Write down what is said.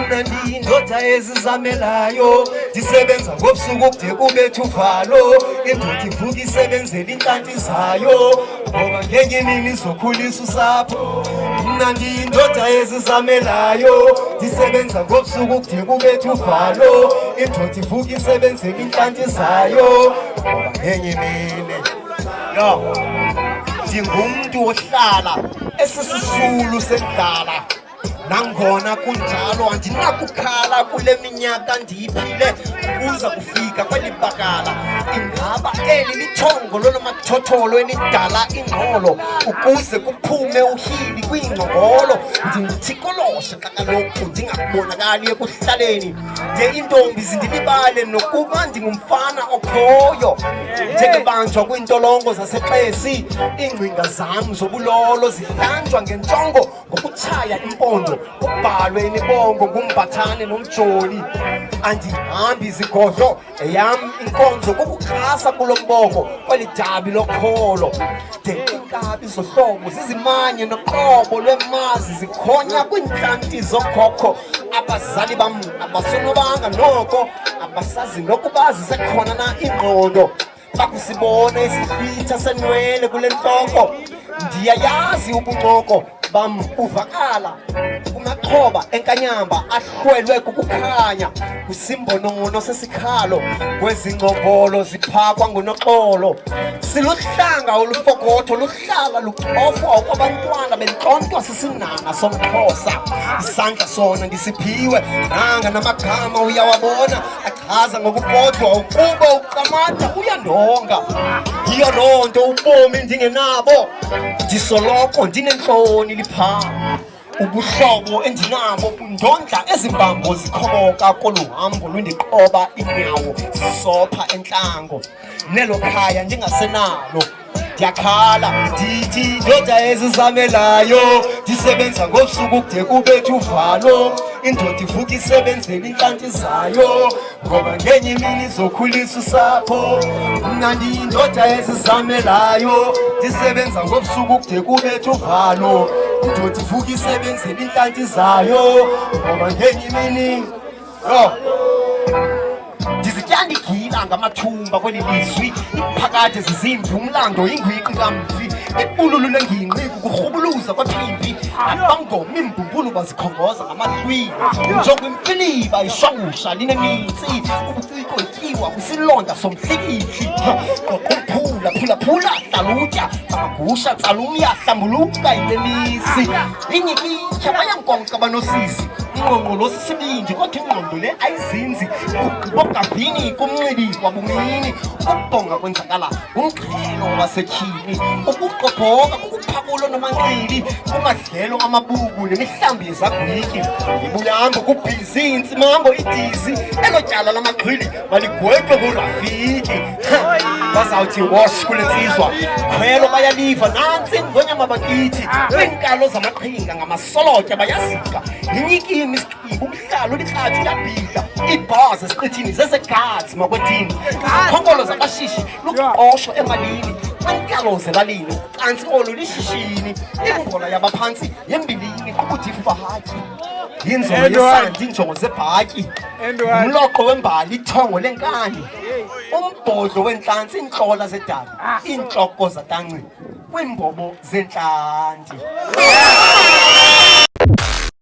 Ndindoda ezizamelayo ndisebenza ngobusuku kude kubethe uvalo indoda ivuka isebenzela inhlanti zayo ngoba ngenye imini izokhulisa usapho. Mna ndindoda ezizamelayo ndisebenza ngobusuku kude kubethe uvalo indoda ivuka isebenzela inhlanti zayo ngoba ngenye imini ndingumntu ohlala esisisulu sekudala. Nangona kunjalo andinakukhala kule minyaka ndiyiphile ukuza kufika kweli bakala. Ingaba eli lithongo lonomathotholo elidala ingqolo ukuze kuphume uhili kwiingcongolo. Ndinguthikoloshe xa kaloku ndingakubonakali ekuhlaleni nje iintombi zindilibale nokuba ndingumfana okhoyo. Njengebanjwa kwiintolongo zasexesi iingcinga zam zobulolo zihlanjwa ngentsongo ngokutshaya impondo kubhalwe imibongo ngumbathane nomjoli. Andihambi zigodlo eyam inkonzo kukukhasa kulo mbongo kweli dabi lokholo. De iinkabi zohlobo zizimanye noqobo lwemazi zikhonya kwiintlanti zokhokho. Abazali bam abasonobanga noko abasazi nokuba zisekhona na ingqondo. Bakusibona isihlwitha senwele kule ntloko. Ndiyayazi ubuncoko bam uvakala kumaxhoba enkanyamba ahlwelwe kukukhanya kwisimbonono sesikhalo kwezingcombolo ziphakwa ngunoxolo. Siluhlanga olufokotho luhlala lucofwa okwabantwana bentlontwa sisinhanha somXhosa. Isandla sona ndisiphiwe nanga namagama uyawabona achaza ngokubodwa ukuba uqamata uyandonga. Yiyo loo nto ubomi ndingenabo ndisoloko ndinentloni liphaa. Ubuhlobo endinabo bundondla ezimbambo zikhoboka koluhambo lwendiqoba iinyawo zisopha entlango. Nelo khaya ndingasenalo ndiyakhala ndithi ndoda ezizamelayo ndisebenza ngobusuku kude kubethe uvalo indoda ivuka isebenzela inhlanti zayo ngoba ngenye imini izokhulisa usapho. Mna ndindoda ezizamelayo ndisebenza ngobusuku kude kubethe uvalo indoda ivuka isebenzela inhlanti zayo ngoba ngenye imini ndizitya ndigila ngamathumba kweli lizwi. Iphakade zizimbi umlando ingwiqi kamfi ibululu lengingqi kukurhubuluza kwaphimbi. Abangoma imbumbulu bazikhongoza ngamahlwini njongo imfiliba ishwangusha linemitsi. Ubuciko ityiwa kwisilonda somhlikihli qoqumphula phulaphula hlalutya amagusha tsalumya hlambuluka ilemisi. Inyikitsha bayankonka banosisi ingqongqolo sisibindi kodwa ingqondo le ayizinzi. Bogabhini kumnxibi wabumini ukubhonga kwenzakala ngumqhelo wasetyhini. Ukuqobhoka kukuphakulo nomanqili kumadlelo amabubu nemihlambi yezagwityi. Ibuyambo kubhizi intsimango idizi elo tyala lamaqhwili maligwetywe ngurafiki. Bazawuthi wosh kule ntsizwa khwelo bayaliva nantsi ngonyama bakithi. Iinkalo zamaqhinga ngamasolotya bayazika. Inyikimi isiqibu umhlalo likrathu yabhidla. Iibhazi esiqithini zesegazi makwethini. Izikhonkolo zabashishi luqosho emalini. Inkalo zelalini ucantsi olu lishishini. Imbola yabaphantsi yembilini kukuthi ifahaki. Yinzondo yesandi injongo zebhatyi. Umloqo wembali ithongo lenkani. Umbhodlo wentlantsi iintlola zedabi. Iintloko zatanci kwiimbobo zentlanti.